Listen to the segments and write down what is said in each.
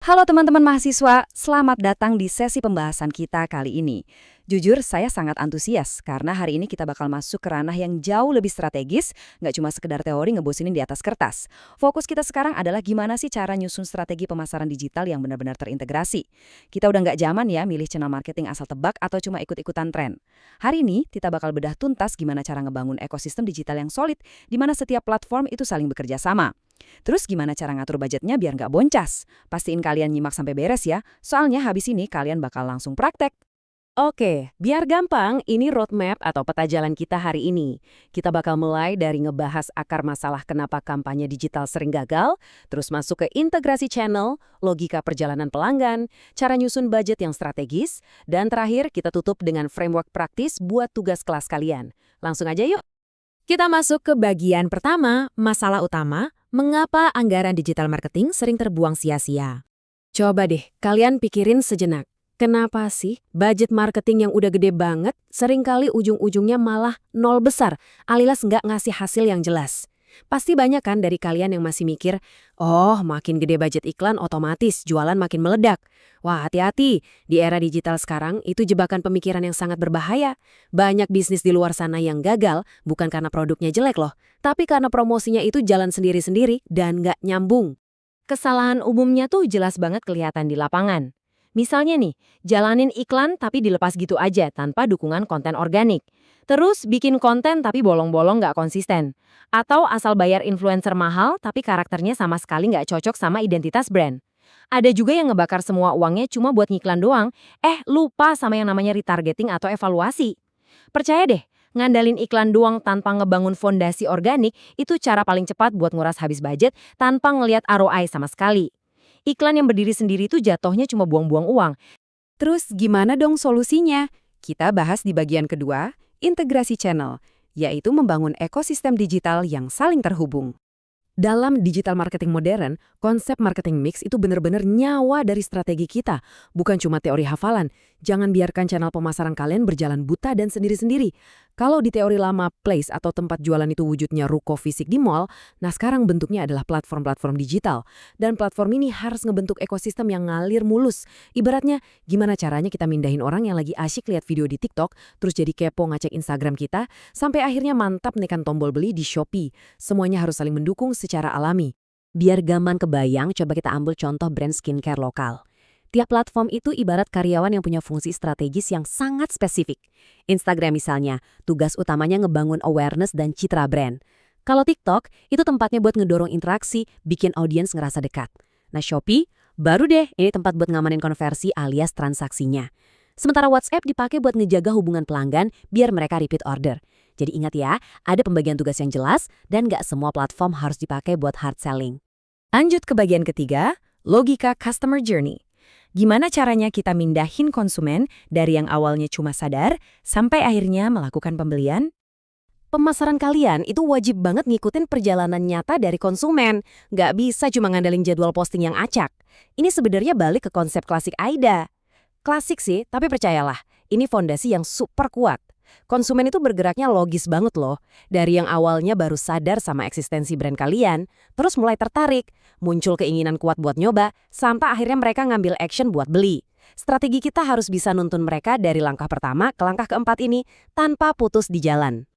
Halo teman-teman mahasiswa, selamat datang di sesi pembahasan kita kali ini. Jujur, saya sangat antusias karena hari ini kita bakal masuk ke ranah yang jauh lebih strategis, nggak cuma sekedar teori ngebosinin di atas kertas. Fokus kita sekarang adalah gimana sih cara nyusun strategi pemasaran digital yang benar-benar terintegrasi. Kita udah nggak zaman ya milih channel marketing asal tebak atau cuma ikut-ikutan tren. Hari ini kita bakal bedah tuntas gimana cara ngebangun ekosistem digital yang solid, di mana setiap platform itu saling bekerja sama. Terus gimana cara ngatur budgetnya biar nggak boncas? Pastiin kalian nyimak sampai beres ya, soalnya habis ini kalian bakal langsung praktek. Oke, biar gampang, ini roadmap atau peta jalan kita hari ini. Kita bakal mulai dari ngebahas akar masalah kenapa kampanye digital sering gagal, terus masuk ke integrasi channel, logika perjalanan pelanggan, cara nyusun budget yang strategis, dan terakhir kita tutup dengan framework praktis buat tugas kelas kalian. Langsung aja yuk! Kita masuk ke bagian pertama, masalah utama, mengapa anggaran digital marketing sering terbuang sia-sia. Coba deh, kalian pikirin sejenak. Kenapa sih budget marketing yang udah gede banget seringkali ujung-ujungnya malah nol besar, alias nggak ngasih hasil yang jelas? Pasti banyak kan dari kalian yang masih mikir, oh makin gede budget iklan otomatis jualan makin meledak. Wah hati-hati, di era digital sekarang itu jebakan pemikiran yang sangat berbahaya. Banyak bisnis di luar sana yang gagal bukan karena produknya jelek loh, tapi karena promosinya itu jalan sendiri-sendiri dan nggak nyambung. Kesalahan umumnya tuh jelas banget kelihatan di lapangan. Misalnya nih, jalanin iklan tapi dilepas gitu aja tanpa dukungan konten organik. Terus bikin konten tapi bolong-bolong nggak konsisten. Atau asal bayar influencer mahal tapi karakternya sama sekali nggak cocok sama identitas brand. Ada juga yang ngebakar semua uangnya cuma buat ngiklan doang, lupa sama yang namanya retargeting atau evaluasi. Percaya deh, ngandalin iklan doang tanpa ngebangun fondasi organik itu cara paling cepat buat nguras habis budget tanpa ngelihat ROI sama sekali. Iklan yang berdiri sendiri itu jatuhnya cuma buang-buang uang. Terus gimana dong solusinya? Kita bahas di bagian kedua, integrasi channel, yaitu membangun ekosistem digital yang saling terhubung. Dalam digital marketing modern, konsep marketing mix itu benar-benar nyawa dari strategi kita, bukan cuma teori hafalan. Jangan biarkan channel pemasaran kalian berjalan buta dan sendiri-sendiri. Kalau di teori lama place atau tempat jualan itu wujudnya ruko fisik di mall, nah sekarang bentuknya adalah platform-platform digital. Dan platform ini harus ngebentuk ekosistem yang ngalir mulus. Ibaratnya, gimana caranya kita mindahin orang yang lagi asyik lihat video di TikTok, terus jadi kepo ngecek Instagram kita, sampai akhirnya mantap nekan tombol beli di Shopee. Semuanya harus saling mendukung secara alami. Biar gampang kebayang, coba kita ambil contoh brand skincare lokal. Tiap platform itu ibarat karyawan yang punya fungsi strategis yang sangat spesifik. Instagram misalnya, tugas utamanya ngebangun awareness dan citra brand. Kalau TikTok, itu tempatnya buat ngedorong interaksi, bikin audiens ngerasa dekat. Nah Shopee, baru deh ini tempat buat ngamanin konversi alias transaksinya. Sementara WhatsApp dipakai buat ngejaga hubungan pelanggan biar mereka repeat order. Jadi ingat ya, ada pembagian tugas yang jelas dan nggak semua platform harus dipakai buat hard selling. Lanjut ke bagian ketiga, logika customer journey. Gimana caranya kita mindahin konsumen dari yang awalnya cuma sadar sampai akhirnya melakukan pembelian? Pemasaran kalian itu wajib banget ngikutin perjalanan nyata dari konsumen. Nggak bisa cuma ngandelin jadwal posting yang acak. Ini sebenarnya balik ke konsep klasik AIDA. Klasik sih, tapi percayalah, ini fondasi yang super kuat. Konsumen itu bergeraknya logis banget loh. Dari yang awalnya baru sadar sama eksistensi brand kalian, terus mulai tertarik, muncul keinginan kuat buat nyoba, sampai akhirnya mereka ngambil action buat beli. Strategi kita harus bisa nuntun mereka dari langkah pertama ke langkah keempat ini tanpa putus di jalan.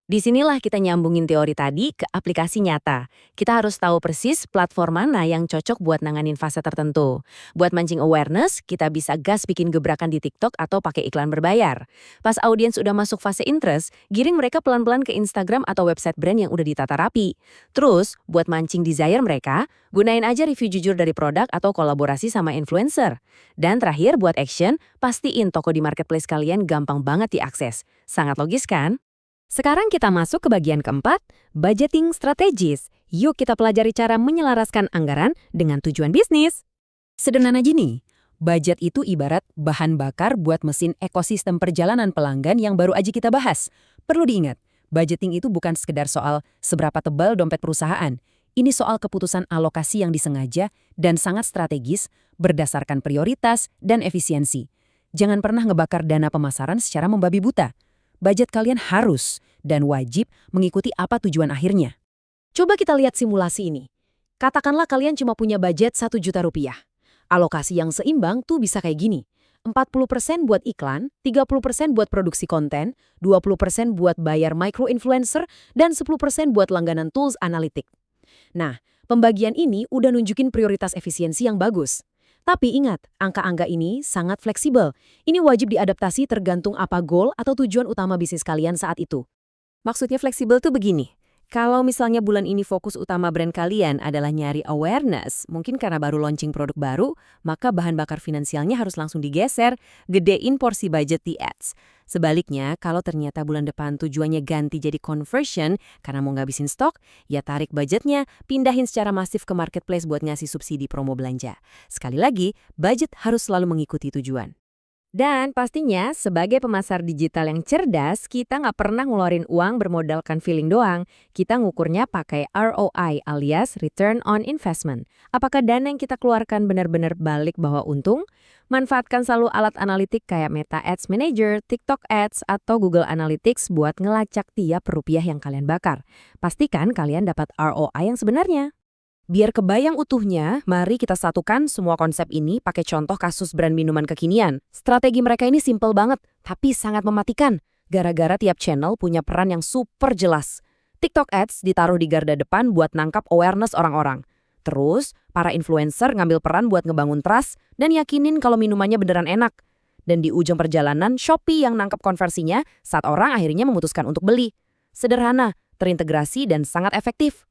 Disinilah kita nyambungin teori tadi ke aplikasi nyata. Kita harus tahu persis platform mana yang cocok buat nanganin fase tertentu. Buat mancing awareness, kita bisa gas bikin gebrakan di TikTok atau pakai iklan berbayar. Pas audiens udah masuk fase interest, giring mereka pelan-pelan ke Instagram atau website brand yang udah ditata rapi. Terus, buat mancing desire mereka, gunain aja review jujur dari produk atau kolaborasi sama influencer. Dan terakhir, buat action, pastiin toko di marketplace kalian gampang banget diakses. Sangat logis kan? Sekarang kita masuk ke bagian keempat, budgeting strategis. Yuk kita pelajari cara menyelaraskan anggaran dengan tujuan bisnis. Sederhana gini, budget itu ibarat bahan bakar buat mesin ekosistem perjalanan pelanggan yang baru aja kita bahas. Perlu diingat, budgeting itu bukan sekedar soal seberapa tebal dompet perusahaan. Ini soal keputusan alokasi yang disengaja dan sangat strategis berdasarkan prioritas dan efisiensi. Jangan pernah ngebakar dana pemasaran secara membabi buta. Budget kalian harus dan wajib mengikuti apa tujuan akhirnya. Coba kita lihat simulasi ini. Katakanlah kalian cuma punya budget 1 juta rupiah. Alokasi yang seimbang tuh bisa kayak gini. 40% buat iklan, 30% buat produksi konten, 20% buat bayar micro-influencer, dan 10% buat langganan tools analitik. Nah, pembagian ini udah nunjukin prioritas efisiensi yang bagus. Tapi ingat, angka-angka ini sangat fleksibel. Ini wajib diadaptasi tergantung apa goal atau tujuan utama bisnis kalian saat itu. Maksudnya fleksibel tuh begini. Kalau misalnya bulan ini fokus utama brand kalian adalah nyari awareness, mungkin karena baru launching produk baru, maka bahan bakar finansialnya harus langsung digeser, gedein porsi budget di ads. Sebaliknya, kalau ternyata bulan depan tujuannya ganti jadi conversion karena mau ngabisin stok, ya tarik budgetnya, pindahin secara masif ke marketplace buat ngasih subsidi promo belanja. Sekali lagi, budget harus selalu mengikuti tujuan. Dan pastinya, sebagai pemasar digital yang cerdas, kita nggak pernah ngeluarin uang bermodalkan feeling doang. Kita ngukurnya pakai ROI alias Return on Investment. Apakah dana yang kita keluarkan benar-benar balik bawa untung? Manfaatkan selalu alat analitik kayak Meta Ads Manager, TikTok Ads, atau Google Analytics buat ngelacak tiap rupiah yang kalian bakar. Pastikan kalian dapat ROI yang sebenarnya. Biar kebayang utuhnya, mari kita satukan semua konsep ini pakai contoh kasus brand minuman kekinian. Strategi mereka ini simpel banget, tapi sangat mematikan. Gara-gara tiap channel punya peran yang super jelas. TikTok Ads ditaruh di garda depan buat nangkap awareness orang-orang. Terus, para influencer ngambil peran buat ngebangun trust dan yakinin kalau minumannya beneran enak. Dan di ujung perjalanan, Shopee yang nangkap konversinya saat orang akhirnya memutuskan untuk beli. Sederhana, terintegrasi, dan sangat efektif.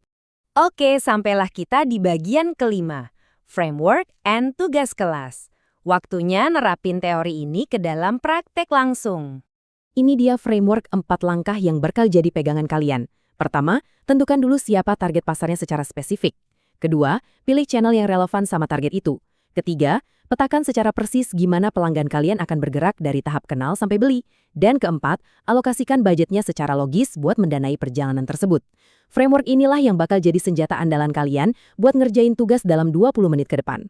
Oke, sampailah kita di bagian kelima, framework and tugas kelas. Waktunya nerapin teori ini ke dalam praktek langsung. Ini dia framework 4 langkah yang bakal jadi pegangan kalian. Pertama, tentukan dulu siapa target pasarnya secara spesifik. Kedua, pilih channel yang relevan sama target itu. Ketiga, petakan secara persis gimana pelanggan kalian akan bergerak dari tahap kenal sampai beli. Dan keempat, alokasikan budgetnya secara logis buat mendanai perjalanan tersebut. Framework inilah yang bakal jadi senjata andalan kalian buat ngerjain tugas dalam 20 menit ke depan.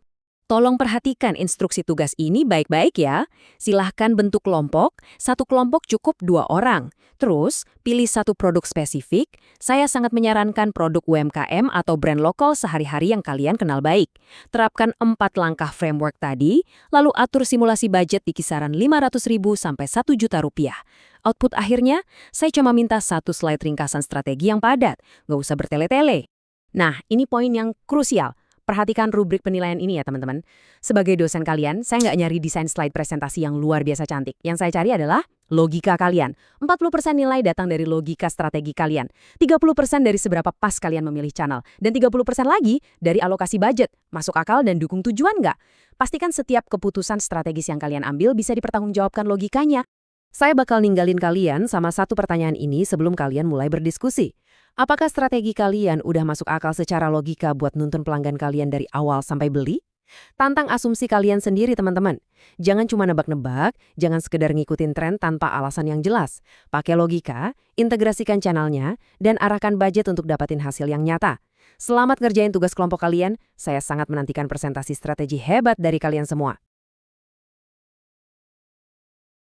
Tolong perhatikan instruksi tugas ini baik-baik ya. Silahkan bentuk kelompok, satu kelompok cukup 2 orang. Terus, pilih satu produk spesifik. Saya sangat menyarankan produk UMKM atau brand lokal sehari-hari yang kalian kenal baik. Terapkan 4 langkah framework tadi, lalu atur simulasi budget di kisaran 500.000 sampai 1 juta rupiah. Output akhirnya, saya cuma minta 1 slide ringkasan strategi yang padat, nggak usah bertele-tele. Nah, ini poin yang krusial. Perhatikan rubrik penilaian ini ya teman-teman. Sebagai dosen kalian, saya nggak nyari desain slide presentasi yang luar biasa cantik. Yang saya cari adalah logika kalian. 40% nilai datang dari logika strategi kalian. 30% dari seberapa pas kalian memilih channel. Dan 30% lagi dari alokasi budget. Masuk akal dan dukung tujuan nggak? Pastikan setiap keputusan strategis yang kalian ambil bisa dipertanggungjawabkan logikanya. Saya bakal ninggalin kalian sama satu pertanyaan ini sebelum kalian mulai berdiskusi. Apakah strategi kalian udah masuk akal secara logika buat nuntun pelanggan kalian dari awal sampai beli? Tantang asumsi kalian sendiri teman-teman. Jangan cuma nebak-nebak, jangan sekedar ngikutin tren tanpa alasan yang jelas. Pakai logika, integrasikan channelnya, dan arahkan budget untuk dapatin hasil yang nyata. Selamat ngerjain tugas kelompok kalian, saya sangat menantikan presentasi strategi hebat dari kalian semua.